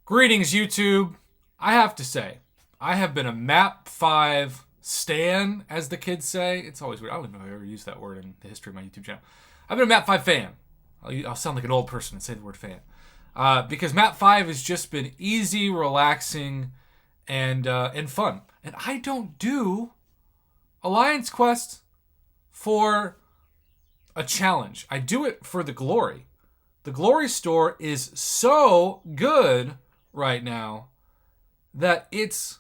Greetings, YouTube. I have to say, I have been a Map 5 stan, as the kids say. It's always weird. I don't even know if I ever used that word in the history of my YouTube channel. I've been a Map 5 fan. I'll sound like an old person and say the word fan. Because Map 5 has just been easy, relaxing, and fun. And I don't do Alliance Quest for a challenge. I do it for the glory. The glory store is so good right now that it's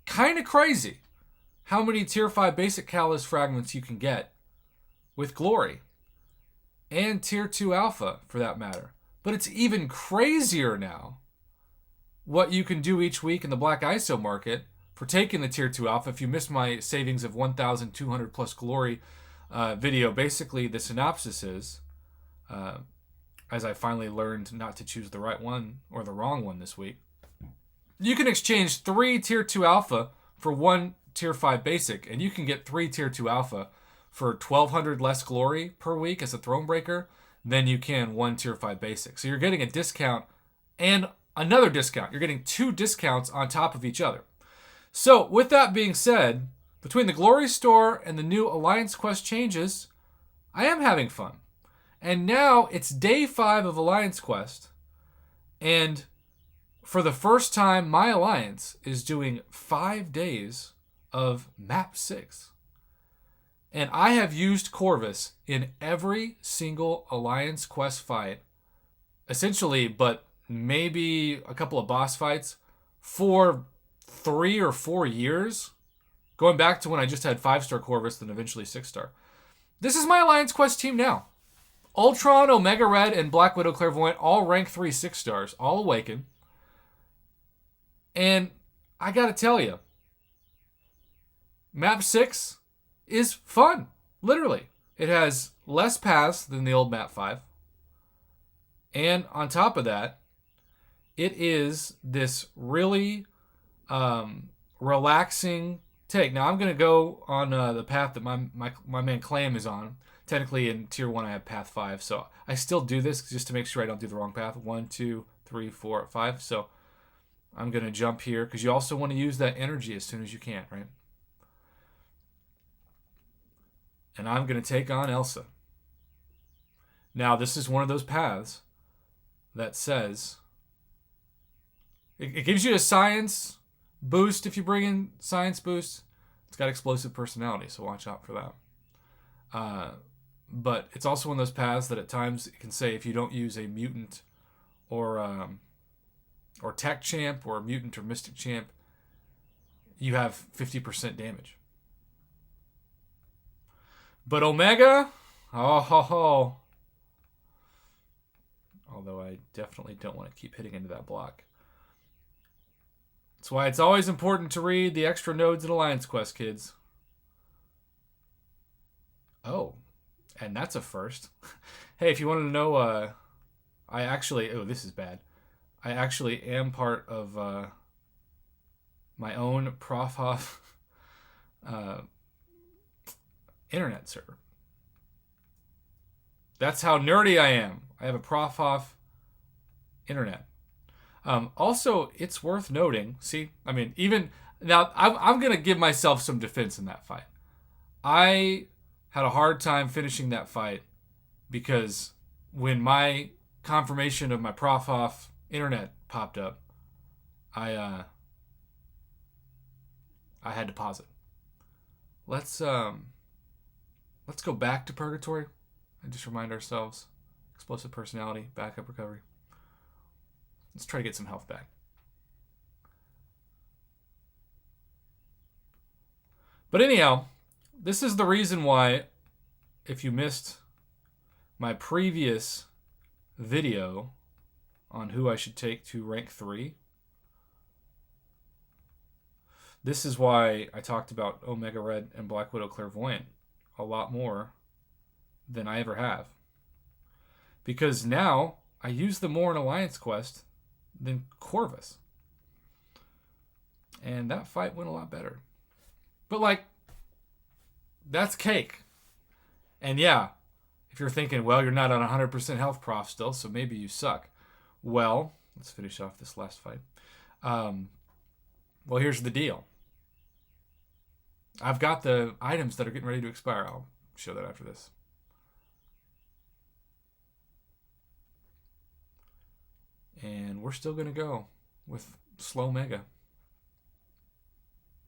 kind of crazy how many tier 5 basic catalyst fragments you can get with glory and tier 2 alpha for that matter. But it's even crazier now what you can do each week in the black ISO market for taking the tier 2 alpha. If you missed my savings of 1,200 plus glory video, basically the synopsis is as I finally learned not to choose the right one or the wrong one this week, you can exchange 3 tier 2 alpha for 1 tier 5 basic, and you can get 3 tier 2 alpha for 1,200 less glory per week as a throne breaker than you can 1 tier 5 basic. So you're getting a discount and another discount. You're getting 2 discounts on top of each other. So with that being said, between the glory store and the new Alliance Quest changes, I am having fun. And now it's day 5 of Alliance Quest. And for the first time, my alliance is doing 5 days of map 6. And I have used Corvus in every single Alliance Quest fight, essentially, but maybe a couple of boss fights, for 3 or 4 years. Going back to when I just had 5-star Corvus, then eventually 6-star. This is my Alliance Quest team now. Ultron, Omega Red, and Black Widow Clairvoyant all rank 3 6-stars, all awaken. And I gotta tell you, Map 6 is fun. Literally. It has less paths than the old Map 5. And on top of that, it is this really relaxing take. Now I'm going to go on the path that my man Clam is on. Technically in tier 1 I have path 5, so I still do this just to make sure I don't do the wrong path. 1, 2, 3, 4, 5. So I'm going to jump here because you also want to use that energy as soon as you can, right? And I'm going to take on Elsa. Now this is one of those paths that says it gives you a science boost if you bring in science boost. It's got explosive personality, so watch out for that. But it's also one of those paths that at times it can say if you don't use a mutant or tech champ or a mutant or mystic champ, you have 50% damage. But Omega, oh ho ho. Although I definitely don't want to keep hitting into that block. That's why it's always important to read the extra nodes in Alliance Quest, kids. Oh, and that's a first. Hey, if you wanted to know, I actually... Oh, this is bad. I actually am part of my own Profhoff internet server. That's how nerdy I am. I have a Profhoff internet. Also, it's worth noting, see, I mean, even... Now, I'm going to give myself some defense in that fight. I had a hard time finishing that fight because when my confirmation of my Profhoff internet popped up, I had to pause it. Let's go back to Purgatory and just remind ourselves. Explosive personality, backup recovery. Let's try to get some health back. But anyhow, this is the reason why, if you missed my previous video on who I should take to rank 3, this is why I talked about Omega Red and Black Widow Clairvoyant a lot more than I ever have. Because now I use them more in Alliance Quest than Corvus. And that fight went a lot better. But like, that's cake. And yeah, if you're thinking, well, you're not on 100% health prof still, so maybe you suck. Well, Let's finish off this last fight. Well, here's the deal. I've got the items that are getting ready to expire. I'll show that after this. And we're still going to go with slow mega.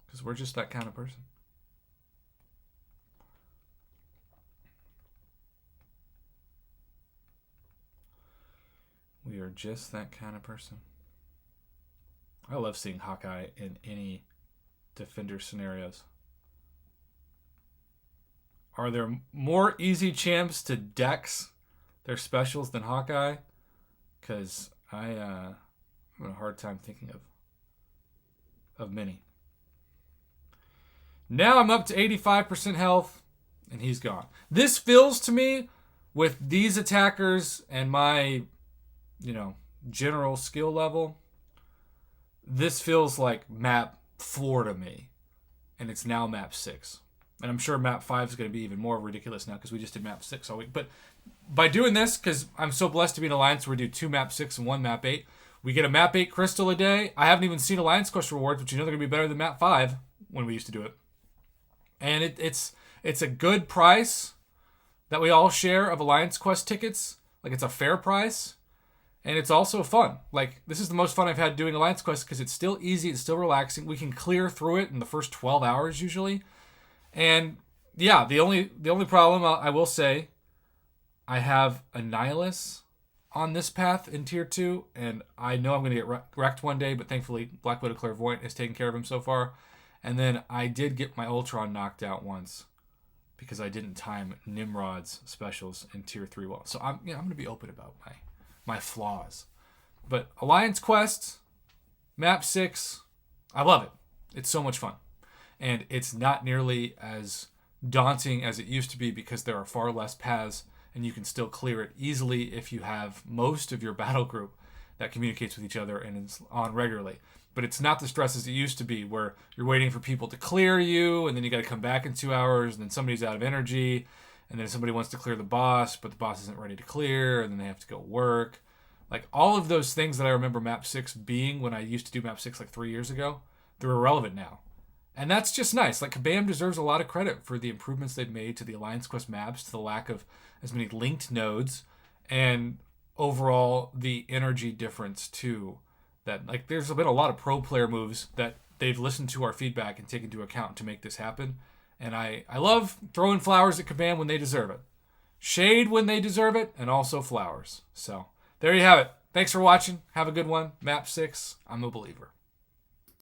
Because we're just that kind of person. We are just that kind of person. I love seeing Hawkeye in any defender scenarios. Are there more easy champs to dex their specials than Hawkeye? Because I'm having a hard time thinking of many. Now I'm up to 85% health, and he's gone. This feels to me, with these attackers and my, general skill level, this feels like map 4 to me, and it's now map 6. And I'm sure map 5 is going to be even more ridiculous now because we just did map 6 all week. But by doing this, because I'm so blessed to be in Alliance where we do 2 map 6 and 1 map 8, we get a map 8 crystal a day. I haven't even seen Alliance Quest rewards, which they're going to be better than map 5 when we used to do it. And it's a good price that we all share of Alliance Quest tickets. Like, it's a fair price. And it's also fun. Like, this is the most fun I've had doing Alliance Quest because it's still easy, it's still relaxing. We can clear through it in the first 12 hours usually. And yeah, the only problem I will say, I have Annihilus on this path in tier 2, and I know I'm going to get wrecked one day, but thankfully Black Widow Clairvoyant has taken care of him so far. And then I did get my Ultron knocked out once because I didn't time Nimrod's specials in tier 3 well. So I'm going to be open about my flaws. But Alliance Quest, map 6, I love it. It's so much fun. And it's not nearly as daunting as it used to be because there are far less paths and you can still clear it easily if you have most of your battle group that communicates with each other and is on regularly. But it's not the stress as it used to be where you're waiting for people to clear you and then you got to come back in 2 hours and then somebody's out of energy and then somebody wants to clear the boss but the boss isn't ready to clear and then they have to go work. Like, all of those things that I remember map 6 being when I used to do map 6 like 3 years ago, they're irrelevant now. And that's just nice. Like, Kabam deserves a lot of credit for the improvements they've made to the Alliance Quest maps, to the lack of as many linked nodes, and overall the energy difference too. That, like, there's been a lot of pro player moves that they've listened to our feedback and taken into account to make this happen. And I love throwing flowers at Kabam when they deserve it. Shade when they deserve it, and also flowers. So, there you have it. Thanks for watching. Have a good one. Map 6, I'm a believer.